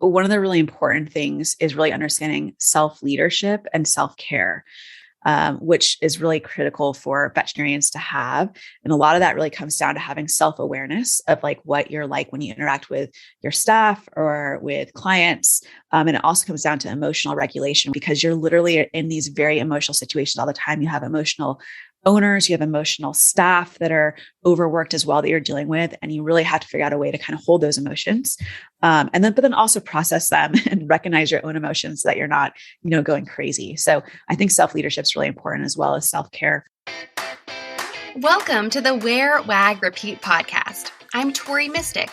one of the really important things is really understanding self-leadership and self-care, which is really critical for veterinarians to have. And a lot of that really comes down to having self-awareness of like what you're like when you interact with your staff or with clients. And it also comes down to emotional regulation because you're literally in these very emotional situations all the time. You have emotional owners, you have emotional staff that are overworked as well that you're dealing with. And you really have to figure out a way to kind of hold those emotions. But then also process them and recognize your own emotions so that you're not, going crazy. So I think self-leadership is really important as well as self-care. Welcome to the Wear, Wag, Repeat podcast. I'm Tori Mystic.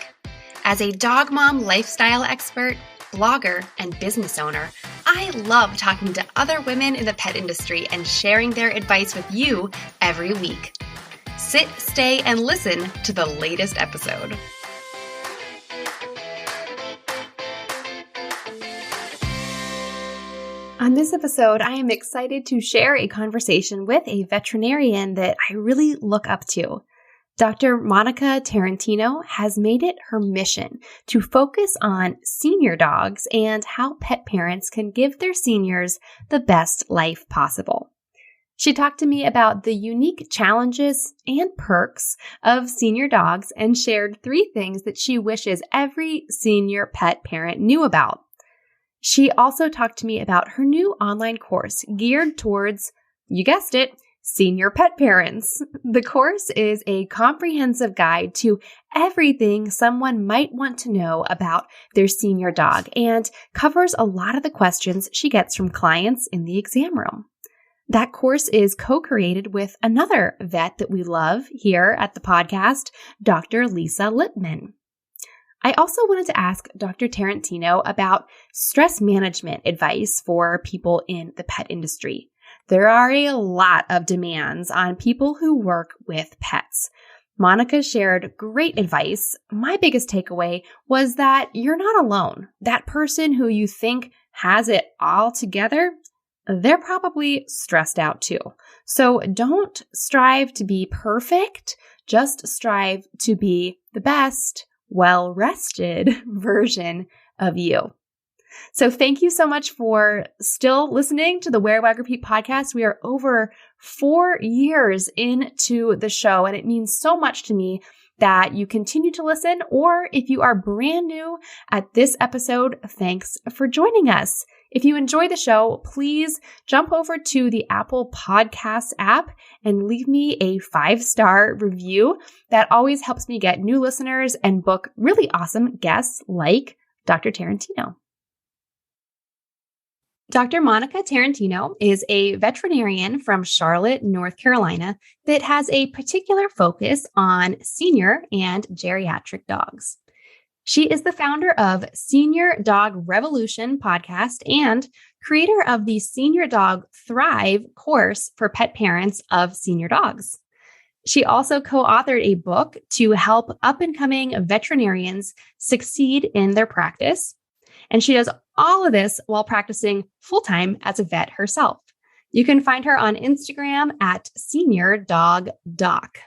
As a dog mom lifestyle expert, blogger, and business owner, I love talking to other women in the pet industry and sharing their advice with you every week. Sit, stay, and listen to the latest episode. On this episode, I am excited to share a conversation with a veterinarian that I really look up to. Dr. Monica Tarantino has made it her mission to focus on senior dogs and how pet parents can give their seniors the best life possible. She talked to me about the unique challenges and perks of senior dogs and shared 3 things that she wishes every senior pet parent knew about. She also talked to me about her new online course geared towards, you guessed it, senior pet parents. The course is a comprehensive guide to everything someone might want to know about their senior dog and covers a lot of the questions she gets from clients in the exam room. That course is co-created with another vet that we love here at the podcast, Dr. Lisa Lippman. I also wanted to ask Dr. Tarantino about stress management advice for people in the pet industry. There are a lot of demands on people who work with pets. Monica shared great advice. My biggest takeaway was that you're not alone. That person who you think has it all together, they're probably stressed out too. So don't strive to be perfect. Just strive to be the best, well-rested version of you. So thank you so much for still listening to the Wear, Wag, Repeat podcast. We are over 4 years into the show, and it means so much to me that you continue to listen, or if you are brand new at this episode, thanks for joining us. If you enjoy the show, please jump over to the Apple Podcasts app and leave me a 5-star review. That always helps me get new listeners and book really awesome guests like Dr. Tarantino. Dr. Monica Tarantino is a veterinarian from Charlotte, North Carolina, that has a particular focus on senior and geriatric dogs. She is the founder of Senior Dog Revolution podcast and creator of the Senior Dog Thrive course for pet parents of senior dogs. She also co-authored a book to help up-and-coming veterinarians succeed in their practice. And she does all of this while practicing full-time as a vet herself. You can find her on Instagram at Senior Dog Doc.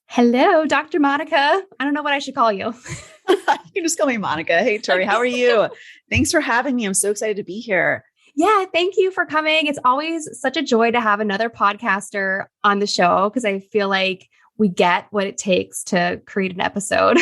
Hello, Dr. Monica. I don't know what I should call you. You can just call me Monica. Hey, Tori, how are you? Thanks for having me. I'm so excited to be here. Yeah, thank you for coming. It's always such a joy to have another podcaster on the show because I feel like we get what it takes to create an episode.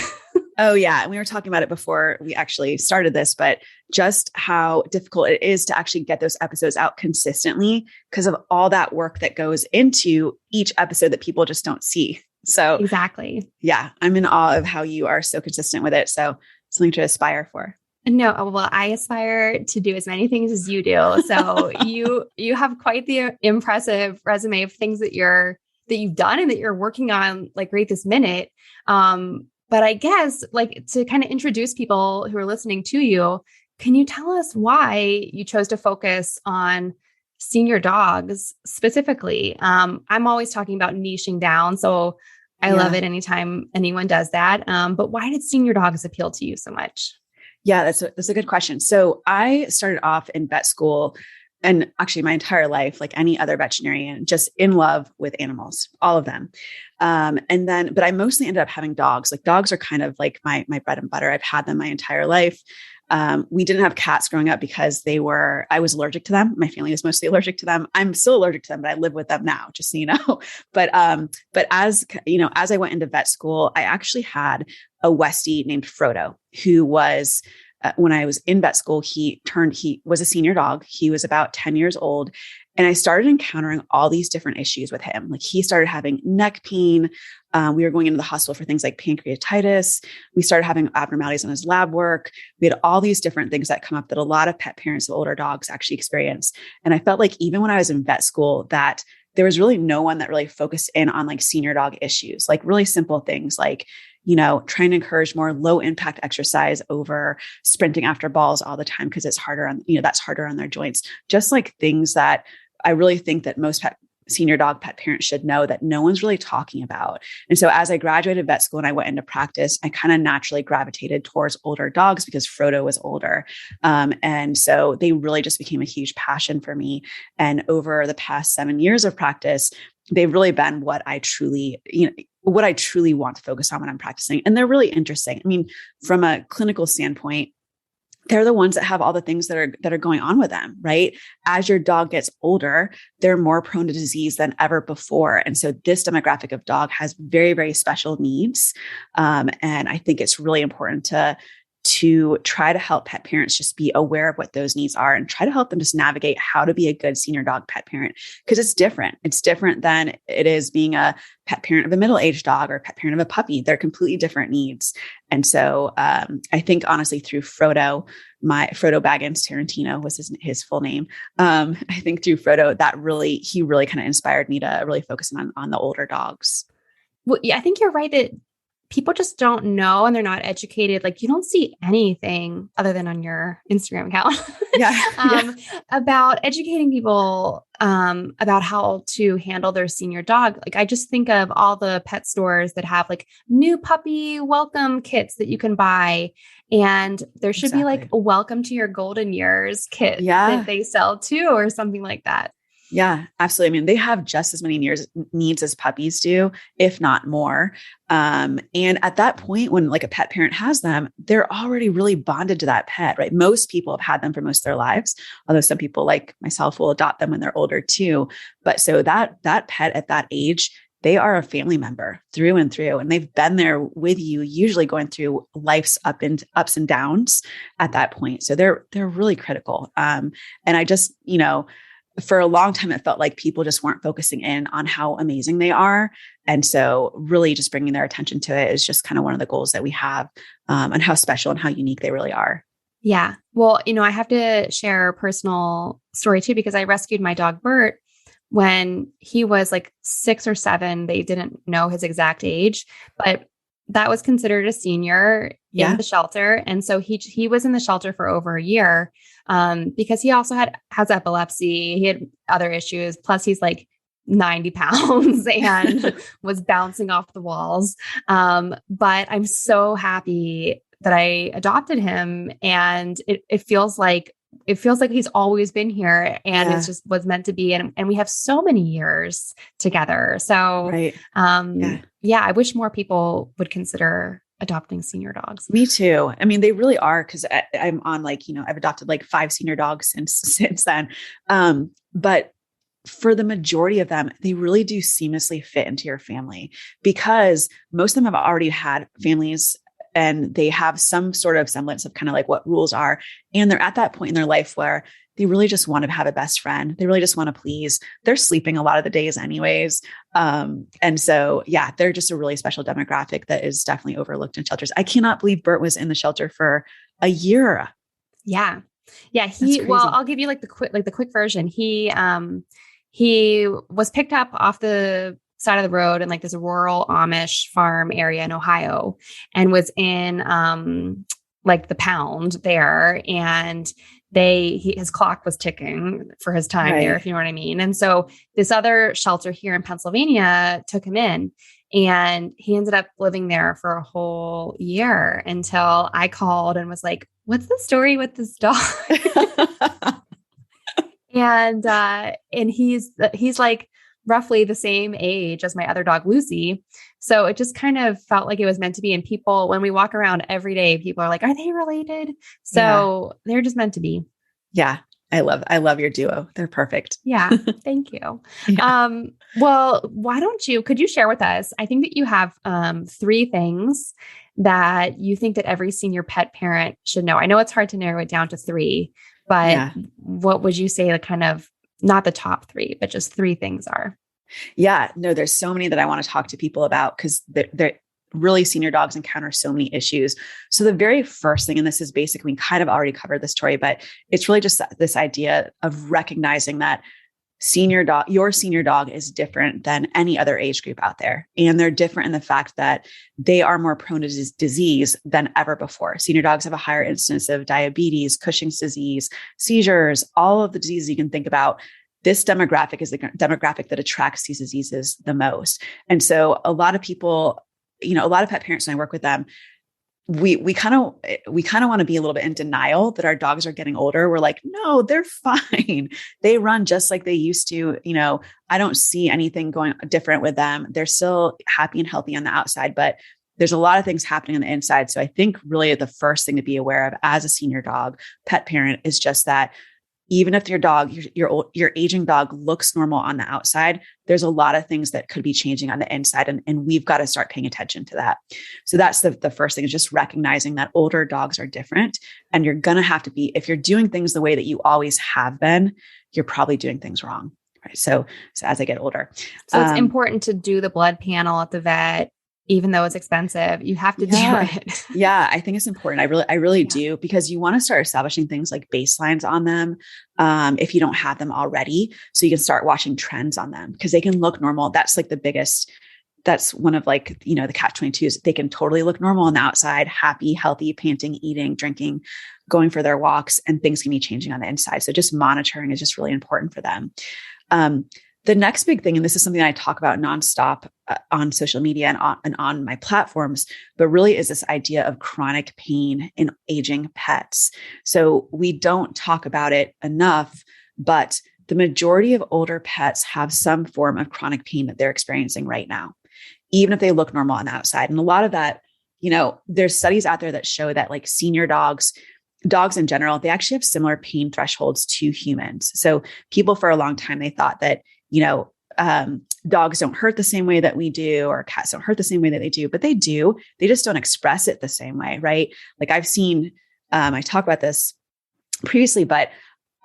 Oh, yeah. And we were talking about it before we actually started this, but just how difficult it is to actually get those episodes out consistently because of all that work that goes into each episode that people just don't see. So exactly. Yeah, I'm in awe of how you are so consistent with it. So something to aspire for. No, well, I aspire to do as many things as you do. So you have quite the impressive resume of things that you've done and that you're working on like right this minute. But I guess like to kind of introduce people who are listening to you, can you tell us why you chose to focus on senior dogs specifically? I'm always talking about niching down. So I love it anytime anyone does that. But why did senior dogs appeal to you so much? Yeah, that's a good question. So I started off in vet school and actually my entire life, like any other veterinarian, just in love with animals, all of them. But I mostly ended up having dogs. Like dogs are kind of like my bread and butter. I've had them my entire life. We didn't have cats growing up because I was allergic to them. My family was mostly allergic to them. I'm still allergic to them, but I live with them now, just so you know. But as you know, as I went into vet school, I actually had a Westie named Frodo, who was, when I was in vet school, he was a senior dog. He was about 10 years old. And I started encountering all these different issues with him. Like he started having neck pain. We were going into the hospital for things like pancreatitis. We started having abnormalities on his lab work. We had all these different things that come up that a lot of pet parents of older dogs actually experience. And I felt like even when I was in vet school, that there was really no one that really focused in on like senior dog issues, like really simple things like, trying to encourage more low impact exercise over sprinting after balls all the time because it's harder on, that's harder on their joints. Just like things that I really think that most senior dog pet parents should know that no one's really talking about. And so as I graduated vet school and I went into practice, I kind of naturally gravitated towards older dogs because Frodo was older. And so they really just became a huge passion for me. And over the past 7 years of practice, they've really been what I truly want to focus on when I'm practicing. And they're really interesting. I mean, from a clinical standpoint, they're the ones that have all the things that are going on with them, right? As your dog gets older, they're more prone to disease than ever before. And so this demographic of dog has very, very special needs. And I think it's really important to try to help pet parents just be aware of what those needs are and try to help them just navigate how to be a good senior dog pet parent. Because it's different. It's different than it is being a pet parent of a middle-aged dog or a pet parent of a puppy. They're completely different needs. And so I think honestly through Frodo Baggins, Tarantino was his full name. I think through Frodo, he really kind of inspired me to really focus on the older dogs. Well, yeah, I think you're right that people just don't know and they're not educated. Like you don't see anything other than on your Instagram account about educating people about how to handle their senior dog. Like I just think of all the pet stores that have like new puppy welcome kits that you can buy. And there should be like a welcome to your golden years kit that they sell too, or something like that. Yeah, absolutely. I mean, they have just as many needs as puppies do, if not more. And at that point, when like a pet parent has them, they're already really bonded to that pet, right? Most people have had them for most of their lives, although some people like myself will adopt them when they're older too. But so that pet at that age, they are a family member through and through, and they've been there with you, usually going through life's ups and downs at that point. So they're really critical. And I just, for a long time, it felt like people just weren't focusing in on how amazing they are. And so really just bringing their attention to it is just kind of one of the goals that we have, and how special and how unique they really are. Yeah. Well, I have to share a personal story too, because I rescued my dog Bert when he was like 6 or 7. They didn't know his exact age, but that was considered a senior in the shelter. And so he was in the shelter for over a year, because he also has epilepsy. He had other issues. Plus he's like 90 pounds and was bouncing off the walls. But I'm so happy that I adopted him, and it feels like he's always been here, and it's just was meant to be. And we have so many years together. So, I wish more people would consider adopting senior dogs. Me too. I mean, they really are, because I'm on I've adopted like 5 senior dogs since then. But for the majority of them, they really do seamlessly fit into your family, because most of them have already had families and they have some sort of semblance of kind of like what rules are. And they're at that point in their life where they really just want to have a best friend. They really just want to please. They're sleeping a lot of the days anyways. And so, they're just a really special demographic that is definitely overlooked in shelters. I cannot believe Bert was in the shelter for a year. Yeah. Yeah. I'll give you like the quick version. He was picked up off the side of the road in like this rural Amish farm area in Ohio, and was in like the pound there, and his clock was ticking for his time there, if you know what I mean. And so this other shelter here in Pennsylvania took him in, and he ended up living there for a whole year until I called and was like, "What's the story with this dog?" And he's like roughly the same age as my other dog, Lucy. So it just kind of felt like it was meant to be. And people, when we walk around every day, people are like, are they related? So they're just meant to be. Yeah. I love your duo. They're perfect. Yeah. Thank you. Yeah. Well, could you share with us? I think that you have 3 things that you think that every senior pet parent should know. I know it's hard to narrow it down to 3, but what would you say the kind of, not the top 3, but just 3 things are? Yeah, no, there's so many that I want to talk to people about because they're really, senior dogs encounter so many issues. So the very first thing, and this is basic, we kind of already covered this, Tori, but it's really just this idea of recognizing that your senior dog is different than any other age group out there. And they're different in the fact that they are more prone to disease than ever before. Senior dogs have a higher incidence of diabetes, Cushing's disease, seizures, all of the diseases you can think about. This demographic is the demographic that attracts these diseases the most. And so a lot of people, a lot of pet parents, when I work with them, we kind of want to be a little bit in denial that our dogs are getting older. We're like, no, they're fine. They run just like they used to. I don't see anything going different with them. They're still happy and healthy on the outside, but there's a lot of things happening on the inside. So I think really the first thing to be aware of as a senior dog pet parent is just that even if your aging dog looks normal on the outside, there's a lot of things that could be changing on the inside. And we've got to start paying attention to that. So that's the first thing, is just recognizing that older dogs are different. And you're going to have to be, if you're doing things the way that you always have been, you're probably doing things wrong. Right. So as I get older. So it's important to do the blood panel at the vet. Even though it's expensive, you have to do it. Yeah, I think it's important. I really do, because you want to start establishing things like baselines on them if you don't have them already. So you can start watching trends on them because they can look normal. That's like the biggest, that's one of like, the catch-22s. They can totally look normal on the outside, happy, healthy, panting, eating, drinking, going for their walks, and things can be changing on the inside. So just monitoring is just really important for them. The next big thing, and this is something I talk about nonstop on social media and on my platforms, but really is this idea of chronic pain in aging pets. So we don't talk about it enough, but the majority of older pets have some form of chronic pain that they're experiencing right now, even if they look normal on the outside. And a lot of that, there's studies out there that show that like senior dogs in general, they actually have similar pain thresholds to humans. So people for a long time, they thought that dogs don't hurt the same way that we do, or cats don't hurt the same way that they do, but they do. They just don't express it the same way, right? Like I've seen, I talked about this previously, but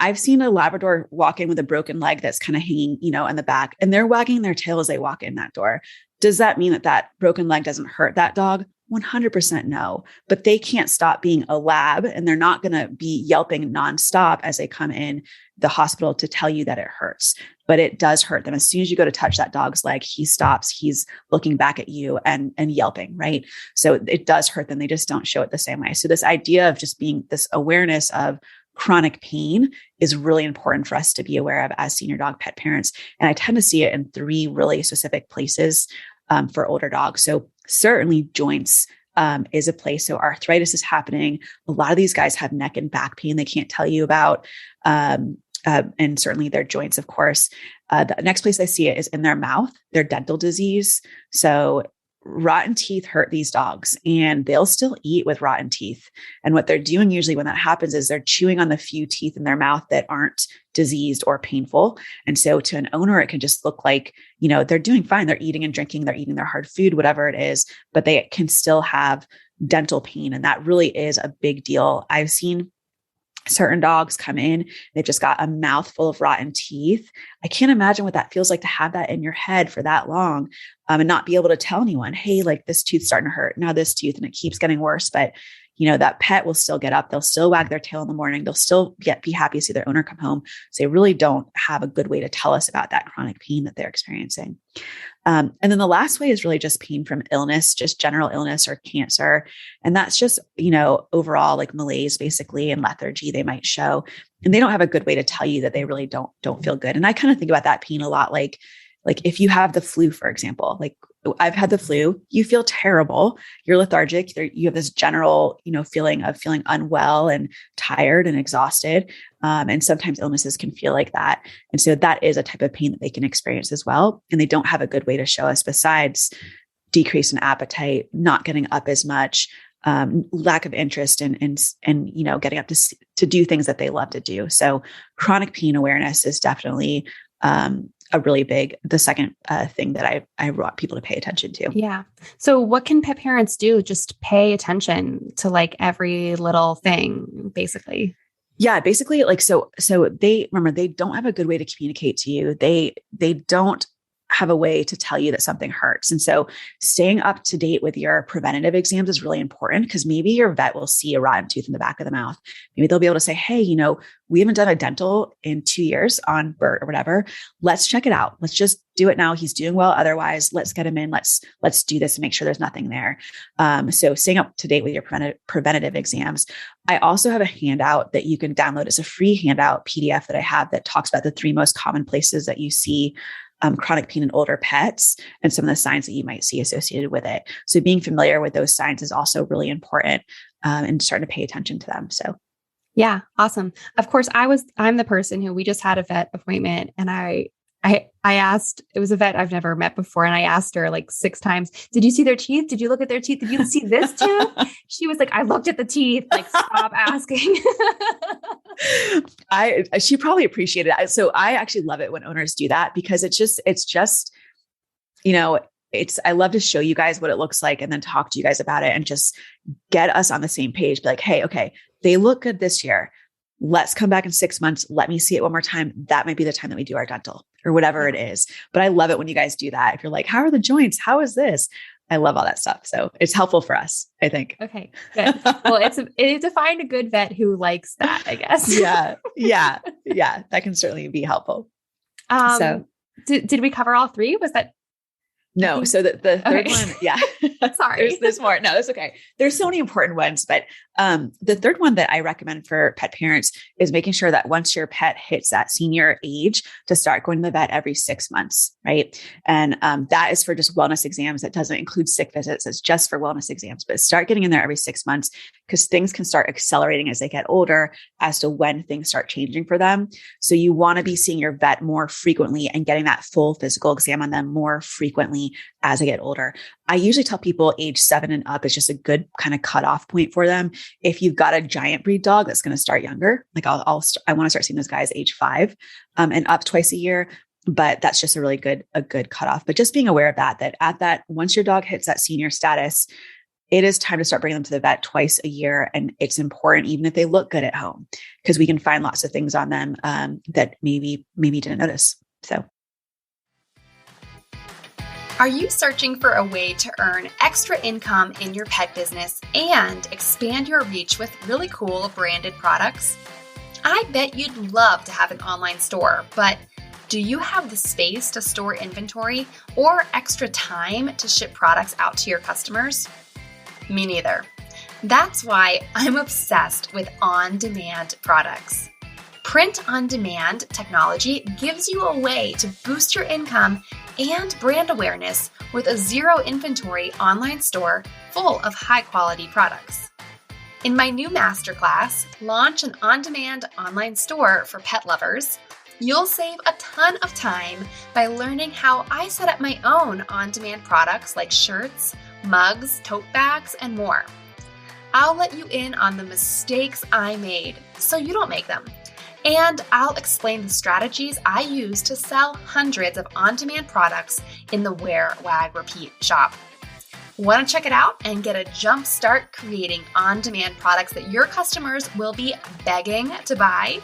I've seen a Labrador walk in with a broken leg that's kind of hanging, in the back, and they're wagging their tail as they walk in that door. Does that mean that broken leg doesn't hurt that dog? 100% no, but they can't stop being a lab, and they're not going to be yelping nonstop as they come in the hospital to tell you that it hurts, but it does hurt them. As soon as you go to touch that dog's leg, he stops, he's looking back at you and yelping, right? So it does hurt them. They just don't show it the same way. So this idea of just being this awareness of chronic pain is really important for us to be aware of as senior dog pet parents. And I tend to see it in 3 really specific places for older dogs. So certainly joints is a place. So arthritis is happening. A lot of these guys have neck and back pain they can't tell you about. And certainly their joints, of course. The next place I see it is in their mouth, their dental disease. So rotten teeth hurt these dogs, and they'll still eat with rotten teeth. And what they're doing usually when that happens is they're chewing on the few teeth in their mouth that aren't diseased or painful. And so to an owner, it can just look like, they're doing fine. They're eating and drinking, they're eating their hard food, whatever it is, but they can still have dental pain. And that really is a big deal. I've seen certain dogs come in, they've just got a mouthful of rotten teeth. I can't imagine what that feels like to have that in your head for that long, and not be able to tell anyone, hey, like this tooth's starting to hurt. Now this tooth, and it keeps getting worse. But that pet will still get up. They'll still wag their tail in the morning. They'll still be happy to see their owner come home. So they really don't have a good way to tell us about that chronic pain that they're experiencing. And then the last way is really just pain from illness, just general illness or cancer. And that's just, overall like malaise basically, and lethargy they might show. And they don't have a good way to tell you that they really don't feel good. And I kind of think about that pain a lot, like if you have the flu, for example, like I've had the flu. You feel terrible. You're lethargic. You have this general, feeling of feeling unwell and tired and exhausted. And sometimes illnesses can feel like that. And so that is a type of pain that they can experience as well. And they don't have a good way to show us besides decrease in appetite, not getting up as much, lack of interest in getting up to do things that they love to do. So chronic pain awareness is definitely a really big, the second thing that I want people to pay attention to. Yeah. So what can pet parents do? Just pay attention to like every little thing, basically. Yeah, basically so they don't have a good way to communicate to you. They don't have a way to tell you that something hurts. And so staying up to date with your preventative exams is really important because maybe your vet will see a rotten tooth in the back of the mouth. Maybe they'll be able to say, hey, we haven't done a dental in 2 years on Bert or whatever. Let's check it out. Let's just do it now. He's doing well. Otherwise, let's get him in. Let's do this and make sure there's nothing there. So staying up to date with your preventative exams. I also have a handout that you can download. It's a free handout PDF that I have that talks about the 3 most common places that you see chronic pain in older pets and some of the signs that you might see associated with it. So being familiar with those signs is also really important and starting to pay attention to them. So. Yeah. Awesome. Of course, I'm the person who we just had a vet appointment and I asked, it was a vet I've never met before. And I asked her like 6 times, did you see their teeth? Did you look at their teeth? Did you see this tooth? She was like, I looked at the teeth, like stop asking. She probably appreciated it. So I actually love it when owners do that because it's just, I love to show you guys what it looks like and then talk to you guys about it and just get us on the same page. Be like, hey, okay, they look good this year. Let's come back in 6 months. Let me see it one more time. That might be the time that we do our dental or whatever it is. But I love it when you guys do that. If you're like, how are the joints? How is this? I love all that stuff. So it's helpful for us, I think. Okay, good. Well, it's to find a good vet who likes that, I guess. Yeah. That can certainly be helpful. Did we cover all 3? Was that? No. So the third one, yeah. Sorry. There's more. No, that's okay. There's so many important ones, but the third one that I recommend for pet parents is making sure that once your pet hits that senior age to start going to the vet every 6 months, right? And that is for just wellness exams. That doesn't include sick visits. It's just for wellness exams, but start getting in there every 6 months because things can start accelerating as they get older as to when things start changing for them. So you want to be seeing your vet more frequently and getting that full physical exam on them more frequently as they get older. I usually tell people age 7 and up is just a good kind of cutoff point for them. If you've got a giant breed dog that's going to start younger, like I want to start seeing those guys age 5 and up twice a year. But that's just a good cutoff. But just being aware of that once your dog hits that senior status, it is time to start bringing them to the vet twice a year. And it's important, even if they look good at home, because we can find lots of things on them that maybe didn't notice. So. Are you searching for a way to earn extra income in your pet business and expand your reach with really cool branded products? I bet you'd love to have an online store, but do you have the space to store inventory or extra time to ship products out to your customers? Me neither. That's why I'm obsessed with on-demand products. Print-on-demand technology gives you a way to boost your income and brand awareness with a zero inventory online store full of high-quality products. In my new masterclass, Launch an On-Demand Online Store for Pet Lovers, you'll save a ton of time by learning how I set up my own on-demand products like shirts, mugs, tote bags, and more. I'll let you in on the mistakes I made so you don't make them. And I'll explain the strategies I use to sell hundreds of on-demand products in the Wear, Wag, Repeat shop. Want to check it out and get a jump start creating on-demand products that your customers will be begging to buy?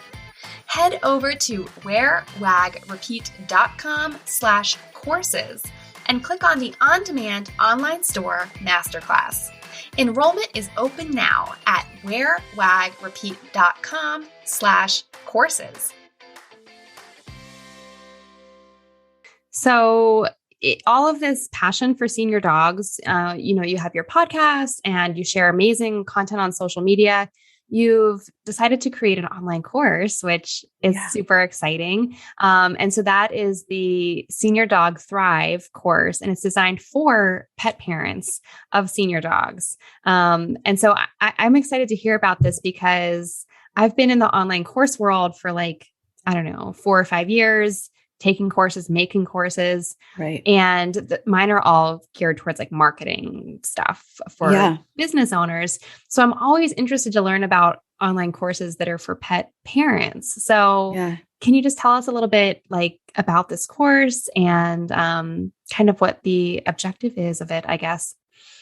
Head over to wearwagrepeat.com/courses and click on the On-Demand Online Store Masterclass. Enrollment is open now at wearwagrepeat.com/courses. So all of this passion for senior dogs, you have your podcast and you share amazing content on social media. you've decided to create an online course, which is super exciting. And so that is the Senior Dog Thrive course, and it's designed for pet parents of senior dogs. And so I'm excited to hear about this because I've been in the online course world for like, I don't know, 4 or 5 years, taking courses, making courses. Right. And mine are all geared towards like marketing stuff for business owners. So I'm always interested to learn about online courses that are for pet parents. So can you just tell us a little bit like about this course and kind of what the objective is of it, I guess?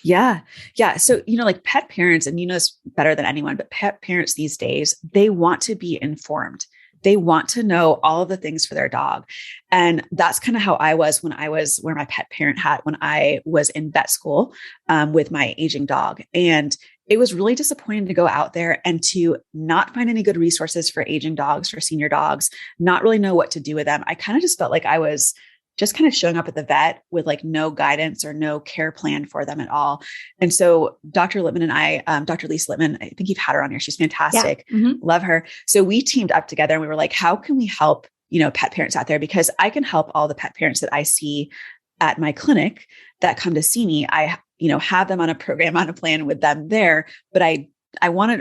Yeah. Yeah. So, like pet parents, and you know this better than anyone, but pet parents these days, they want to be informed. They want to know all of the things for their dog. And that's kind of how I was when I was wearing my pet parent hat when I was in vet school with my aging dog. And it was really disappointing to go out there and to not find any good resources for aging dogs, for senior dogs, not really know what to do with them. I kind of just felt like I was just kind of showing up at the vet with like no guidance or no care plan for them at all. And so Dr. Littman and I, Dr. Lisa Littman, I think you've had her on here. She's fantastic. Love her. So we teamed up together and we were like, how can we help, pet parents out there? Because I can help all the pet parents that I see at my clinic that come to see me. I, have them on a program, on a plan with them there, but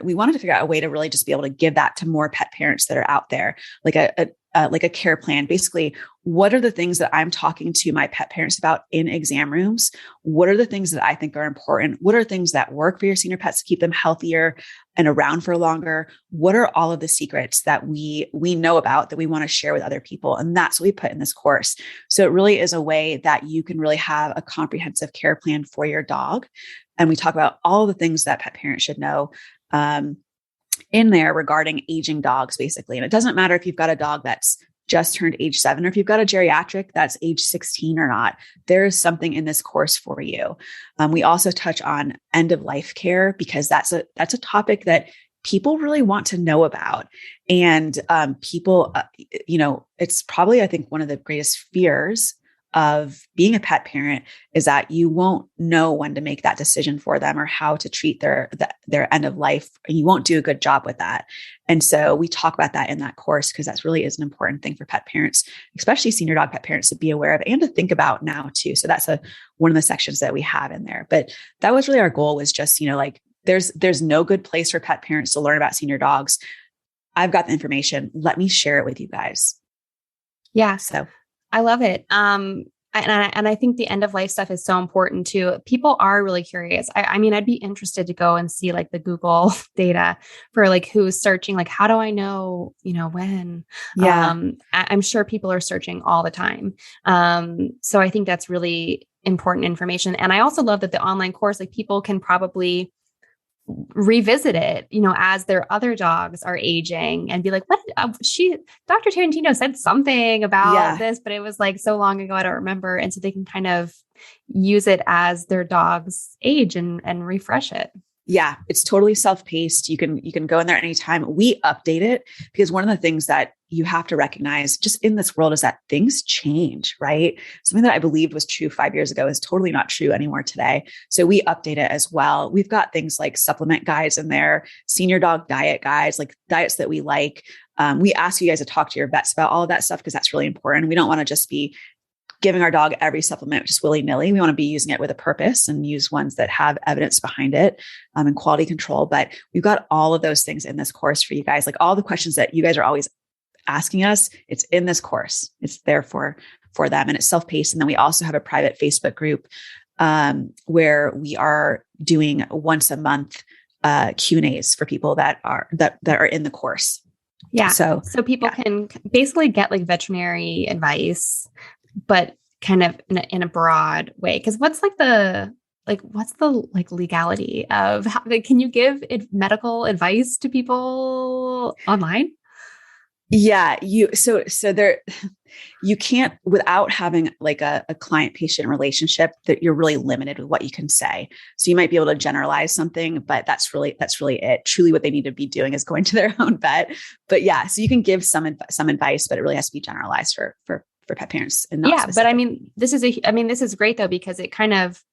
we wanted to figure out a way to really just be able to give that to more pet parents that are out there, like a care plan. Basically, what are the things that I'm talking to my pet parents about in exam rooms? What are the things that I think are important? What are things that work for your senior pets to keep them healthier and around for longer? What are all of the secrets that we know about that we want to share with other people? And that's what we put in this course. So it really is a way that you can really have a comprehensive care plan for your dog. And we talk about all the things that pet parents should know in there regarding aging dogs, basically. And it doesn't matter if you've got a dog that's just turned age 7, or if you've got a geriatric that's age 16 or not, there is something in this course for you. We also touch on end of life care because that's a topic that people really want to know about. And people, it's probably, I think, one of the greatest fears of being a pet parent is that you won't know when to make that decision for them or how to treat their end of life. And you won't do a good job with that. And so we talk about that in that course because that really is an important thing for pet parents, especially senior dog pet parents, to be aware of and to think about now too. So that's one of the sections that we have in there. But that was really our goal, was just, there's no good place for pet parents to learn about senior dogs. I've got the information. Let me share it with you guys. Yeah. So I love it. And I think the end of life stuff is so important too. People are really curious. I mean, I'd be interested to go and see like the Google data for like who's searching, like, how do I know, when? Yeah. I'm sure people are searching all the time. So I think that's really important information. And I also love that the online course, like people can probably revisit it, as their other dogs are aging and be like, what Dr. Tarantino said something about this, but it was like so long ago, I don't remember. And so they can kind of use it as their dog's age and refresh it. Yeah, it's totally self-paced. You can go in there anytime. We update it because one of the things that you have to recognize just in this world is that things change, right? Something that I believed was true 5 years ago is totally not true anymore today. So we update it as well. We've got things like supplement guides in there, senior dog diet guides, like diets that we like. We ask you guys to talk to your vets about all of that stuff because that's really important. We don't want to just be giving our dog every supplement just willy-nilly. We want to be using it with a purpose and use ones that have evidence behind it and quality control. But we've got all of those things in this course for you guys. Like all the questions that you guys are always asking us, it's in this course. It's there for them, and it's self-paced. And then we also have a private Facebook group where we are doing once a month Q&As for people that are in the course. Yeah. So people can basically get like veterinary advice, but kind of in a broad way. Cause what's the legality of how, can you give medical advice to people online? Yeah, you can't, without having like a client-patient relationship, that you're really limited with what you can say. So you might be able to generalize something, but that's really it. Truly what they need to be doing is going to their own vet. But yeah, so you can give some advice, but it really has to be generalized for pet parents. And not specific. But I mean, this is great though, because it kind of,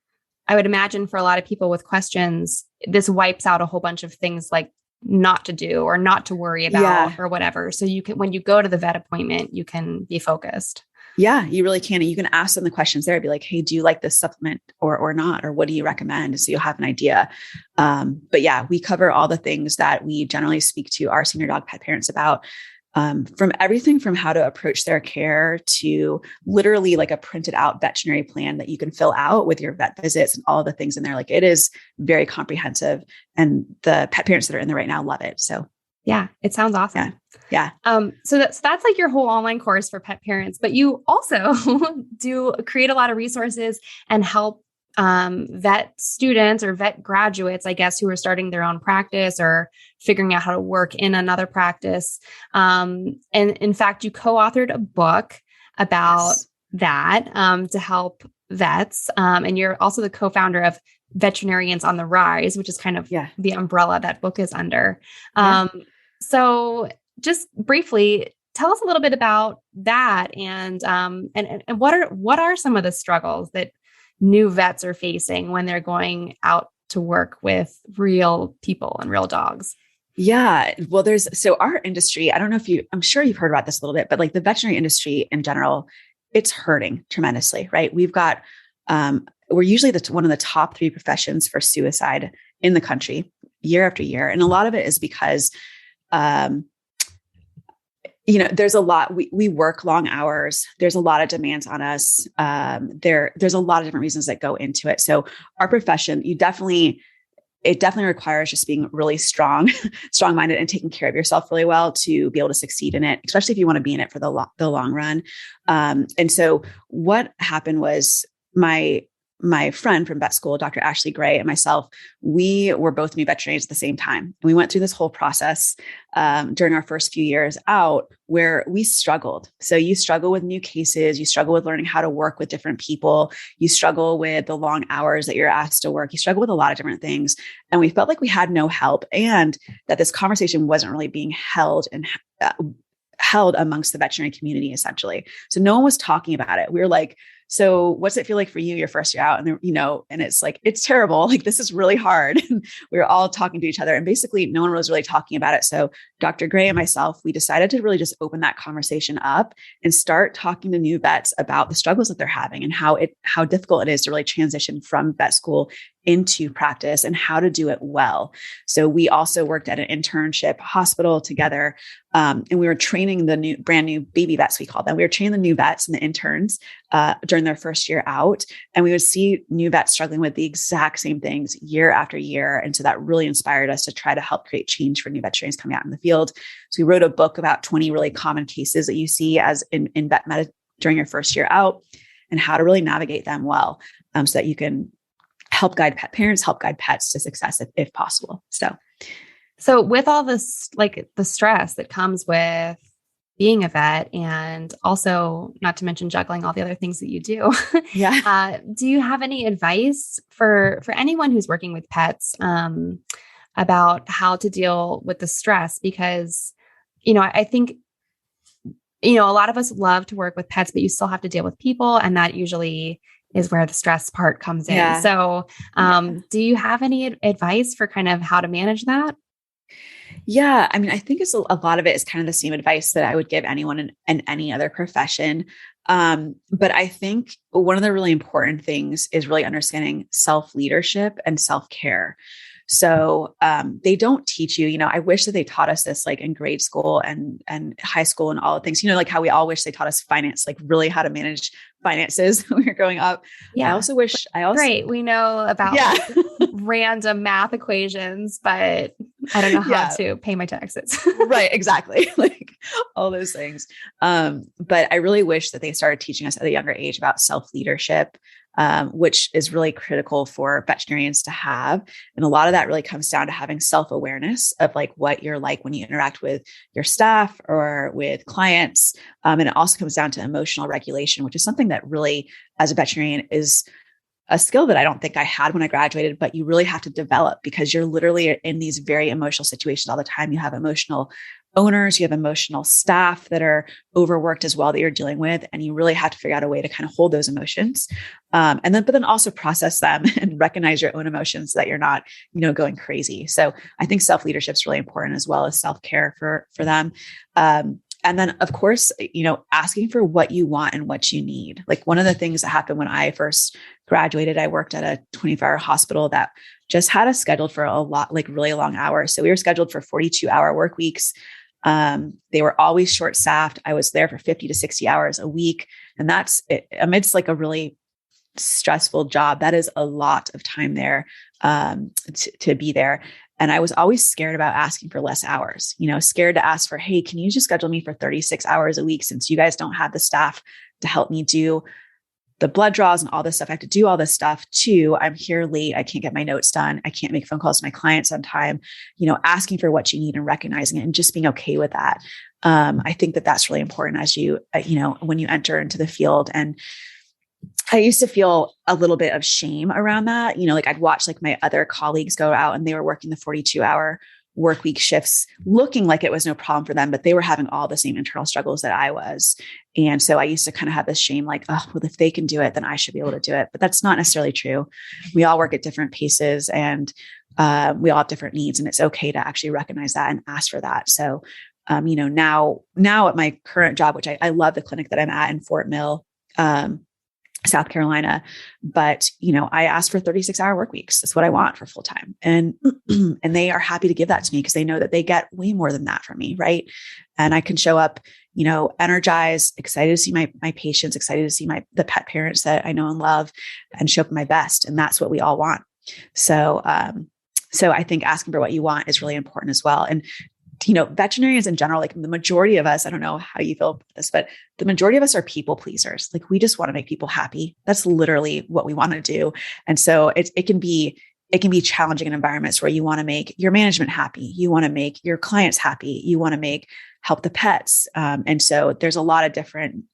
I would imagine for a lot of people with questions, this wipes out a whole bunch of things like not to do or not to worry about Yeah. or whatever. So you can, when you go to the vet appointment, you can be focused. Yeah, you really can. And you can ask them the questions there. Be like, hey, do you like this supplement or not? Or what do you recommend? So you'll have an idea. But yeah, we cover all the things that we generally speak to our senior dog pet parents about, from everything from how to approach their care to literally like a printed out veterinary plan that you can fill out with your vet visits and all the things in there. Like it is very comprehensive, and the pet parents that are in there right now love it. So yeah, it sounds awesome. Yeah. So that's like your whole online course for pet parents, but you also do create a lot of resources and help vet students or vet graduates, I guess, who are starting their own practice or figuring out how to work in another practice. And in fact, you co-authored a book about that to help vets. And you're also the co-founder of Veterinarians on the Rise, which is kind of the umbrella that book is under. So just briefly, tell us a little bit about that, and what are some of the struggles that new vets are facing when they're going out to work with real people and real dogs? Yeah. Well, so our industry, I don't know if I'm sure you've heard about this a little bit, but like the veterinary industry in general, it's hurting tremendously, right? We've got, we're usually one of the top 3 professions for suicide in the country year after year. And a lot of it is because, there's a lot, we work long hours. There's a lot of demands on us. There's a lot of different reasons that go into it. So our profession, it definitely requires just being really strong-minded and taking care of yourself really well to be able to succeed in it, especially if you want to be in it for the long run. And so what happened was my friend from vet school, Dr. Ashley Gray, and myself, we were both new veterinarians at the same time. And we went through this whole process during our first few years out where we struggled. So you struggle with new cases, you struggle with learning how to work with different people, you struggle with the long hours that you're asked to work, you struggle with a lot of different things. And we felt like we had no help, and that this conversation wasn't really being held amongst the veterinary community, essentially. So no one was talking about it. We were like, so what's it feel like for you your first year out? And and it's like, it's terrible. Like, this is really hard. We were all talking to each other, and basically no one was really talking about it. So Dr. Gray and myself, we decided to really just open that conversation up and start talking to new vets about the struggles that they're having and how difficult it is to really transition from vet school into practice and how to do it well. So we also worked at an internship hospital together. And we were training the brand new baby vets, we call them. We were training the new vets and the interns during their first year out. And we would see new vets struggling with the exact same things year after year. And so that really inspired us to try to help create change for new veterinarians coming out in the field. So we wrote a book about 20 really common cases that you see as in vet med during your first year out, and how to really navigate them well, so that you can help guide pet parents, help guide pets to success if possible. So with all this, like the stress that comes with being a vet, and also not to mention juggling all the other things that you do. Do you have any advice for anyone who's working with pets, about how to deal with the stress? Because, I think, a lot of us love to work with pets, but you still have to deal with people. And that usually is where the stress part comes in. So, do you have any advice for kind of how to manage that? Yeah. I mean, I think a lot of it is kind of the same advice that I would give anyone in any other profession. But I think one of the really important things is really understanding self-leadership and self-care. So they don't teach you, I wish that they taught us this like in grade school and high school and all the things, like how we all wish they taught us finance, like really how to manage finances when we were growing up. Yeah. Great. We know about like, random math equations, but I don't know how to pay my taxes. Right. Exactly. Like all those things. But I really wish that they started teaching us at a younger age about self-leadership, which is really critical for veterinarians to have. And a lot of that really comes down to having self-awareness of like what you're like when you interact with your staff or with clients. And it also comes down to emotional regulation, which is something that really, as a veterinarian, is a skill that I don't think I had when I graduated, but you really have to develop because you're literally in these very emotional situations all the time. You have emotional owners, you have emotional staff that are overworked as well that you're dealing with. And you really have to figure out a way to kind of hold those emotions. But then also process them and recognize your own emotions so that you're not, going crazy. So I think self-leadership is really important, as well as self-care for them. And then, of course, asking for what you want and what you need. Like, one of the things that happened when I first graduated, I worked at a 24-hour hospital that just had us scheduled for a lot, like really long hours. So we were scheduled for 42-hour work weeks. They were always short-staffed. I was there for 50 to 60 hours a week. And that's amidst like a really stressful job. That is a lot of time there to be there. And I was always scared about asking for less hours, scared to ask for, hey, can you just schedule me for 36 hours a week, since you guys don't have the staff to help me do the blood draws and all this stuff. I have to do all this stuff too. I'm here late. I can't get my notes done. I can't make phone calls to my clients on time, asking for what you need and recognizing it and just being okay with that. I think that that's really important as you, when you enter into the field. And I used to feel a little bit of shame around that. Like, I'd watch like my other colleagues go out and they were working the 42-hour work week shifts, looking like it was no problem for them, but they were having all the same internal struggles that I was. And so I used to kind of have this shame, like, oh, well, if they can do it, then I should be able to do it. But that's not necessarily true. We all work at different paces, and we all have different needs, and it's okay to actually recognize that and ask for that. So, now at my current job, which I love the clinic that I'm at in Fort Mill, South Carolina, but, I asked for 36-hour work weeks. That's what I want for full time. And they are happy to give that to me because they know that they get way more than that from me. Right. And I can show up, energized, excited to see my patients, excited to see the pet parents that I know and love, and show up my best. And that's what we all want. So I think asking for what you want is really important as well. And veterinarians in general, like the majority of us, I don't know how you feel about this, but the majority of us are people pleasers. Like, we just want to make people happy. That's literally what we want to do. And so it can be challenging in environments where you want to make your management happy. You want to make your clients happy. You want to help the pets. And so there's a lot of different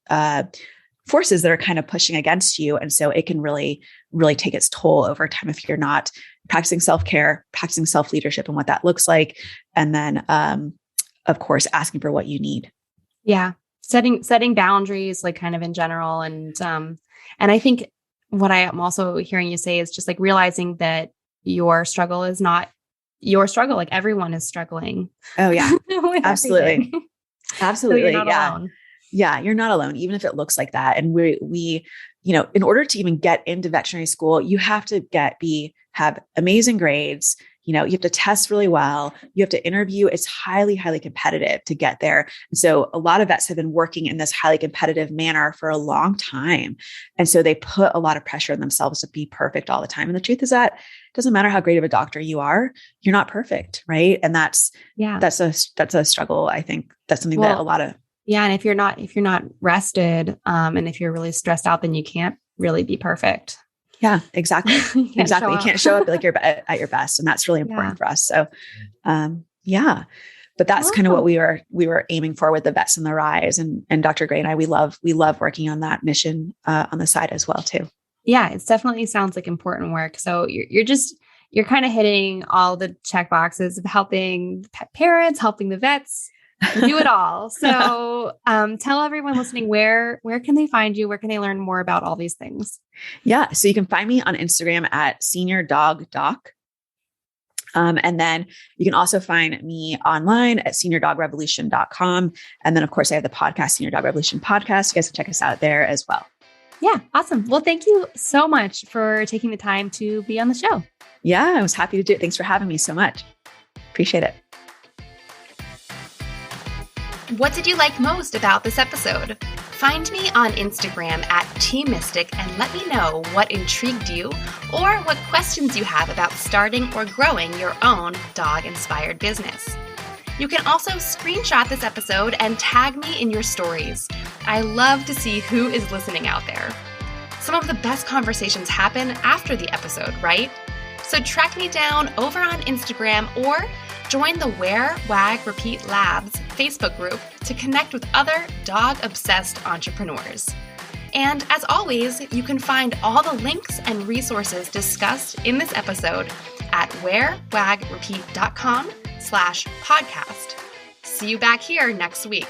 forces that are kind of pushing against you. And so it can really, really take its toll over time if you're not practicing self-care, practicing self-leadership and what that looks like. And then, of course, asking for what you need. Yeah. Setting boundaries, like, kind of in general. And I think what I am also hearing you say is just like realizing that your struggle is not your struggle. Like, everyone is struggling. Oh yeah, absolutely. Absolutely. So you're not alone. Yeah. You're not alone, even if it looks like that. And we, in order to even get into veterinary school, you have to have amazing grades. You have to test really well. You have to interview. It's highly, highly competitive to get there. And so a lot of vets have been working in this highly competitive manner for a long time. And so they put a lot of pressure on themselves to be perfect all the time. And the truth is that it doesn't matter how great of a doctor you are, you're not perfect. Right. And that's a struggle. I think that's something that a lot of. Yeah. And if you're not rested, and if you're really stressed out, then you can't really be perfect. Yeah, exactly. Exactly. You can't show up like you're at your best. And that's really important for us. So, but that's kind of what we were aiming for with the Vets in the Rise, and Dr. Gray and I, we love working on that mission, on the side as well too. Yeah, it definitely sounds like important work. So you're kind of hitting all the check boxes of helping the pet parents, helping the vets, do it all. So tell everyone listening, where can they find you? Where can they learn more about all these things? Yeah. So you can find me on Instagram at Senior Dog Doc. And then you can also find me online at seniordogrevolution.com. And then, of course, I have the podcast, Senior Dog Revolution Podcast. You guys can check us out there as well. Yeah. Awesome. Well, thank you so much for taking the time to be on the show. Yeah, I was happy to do it. Thanks for having me so much. Appreciate it. What did you like most about this episode? Find me on Instagram at TMystic and let me know what intrigued you or what questions you have about starting or growing your own dog-inspired business. You can also screenshot this episode and tag me in your stories. I love to see who is listening out there. Some of the best conversations happen after the episode, right? So track me down over on Instagram or join the Wear, Wag, Repeat Labs Facebook group to connect with other dog-obsessed entrepreneurs. And as always, you can find all the links and resources discussed in this episode at wearwagrepeat.com/podcast. see you back here next week.